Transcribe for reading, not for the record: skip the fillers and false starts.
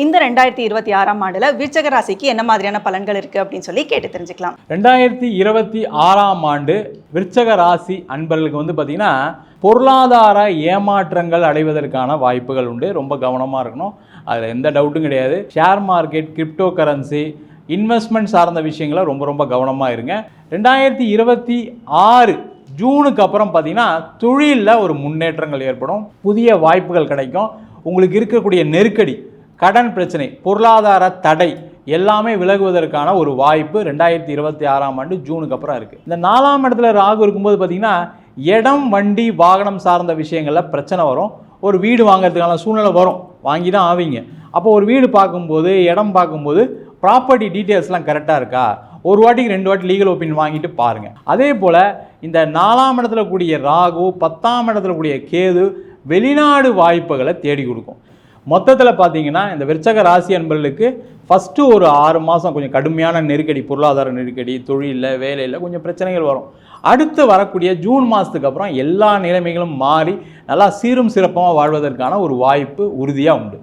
இந்த 2026ஆம் ஆண்டுல விருச்சிக ராசிக்கு என்ன மாதிரியான பலன்கள் இருக்கு அப்படின்னு சொல்லி கேட்டு தெரிஞ்சுக்கலாம். 2026ஆம் ஆண்டு விருச்சிக ராசி அன்பர்களுக்கு பார்த்தீங்கன்னா பொருளாதார ஏமாற்றங்கள் அடைவதற்கான வாய்ப்புகள் உண்டு. ரொம்ப கவனமாக இருக்கணும். அதில் எந்த டவுட்டும் கிடையாது. Share market, crypto currency, investment சார்ந்த விஷயங்களை ரொம்ப கவனமாக இருங்க. 2026 ஜூனுக்கு அப்புறம் பார்த்தீங்கன்னா தொழிலில் ஒரு முன்னேற்றங்கள் ஏற்படும். புதிய வாய்ப்புகள் கிடைக்கும். உங்களுக்கு இருக்கக்கூடிய நெருக்கடி, கடன் பிரச்சனை, பொருளாதார தடை எல்லாமே விலகுவதற்கான ஒரு வாய்ப்பு 2026ஆம் ஆண்டு ஜூனுக்கு அப்புறம் இருக்குது. இந்த 4ஆம் இடத்துல ராகு இருக்கும்போது பார்த்தீங்கன்னா இடம், வண்டி, வாகனம் சார்ந்த விஷயங்களில் பிரச்சனை வரும். ஒரு வீடு வாங்கிறதுக்கான சூழ்நிலை வரும், வாங்கி தான் ஆவீங்க. அப்போ ஒரு வீடு பார்க்கும்போது, இடம் பார்க்கும்போது ப்ராப்பர்ட்டி டீட்டெயில்ஸ்லாம் கரெக்டாக இருக்கா, ஒரு வாட்டிக்கு 2 வாட்டி லீகல் ஒப்பீனியன் வாங்கிட்டு பாருங்கள். அதே போல் இந்த 4ஆம் இடத்துல கூடிய ராகு, 10ஆம் இடத்துல கூடிய கேது வெளிநாடு வாய்ப்புகளை தேடி கொடுக்கும். மொத்தத்தில் பார்த்தீங்கன்னா இந்த விருச்சிக ராசி அன்பர்களுக்கு ஃபஸ்ட்டு ஒரு 6 மாதம் கொஞ்சம் கடுமையான நெருக்கடி, பொருளாதார நெருக்கடி, தொழிலில், வேலையில் கொஞ்சம் பிரச்சனைகள் வரும். அடுத்து வரக்கூடிய ஜூன் மாதத்துக்கு அப்புறம் எல்லா நிலைமைகளும் மாறி நல்லா சீரும் சிறப்பாக வாழ்வதற்கான ஒரு வாய்ப்பு உறுதியாக உண்டு.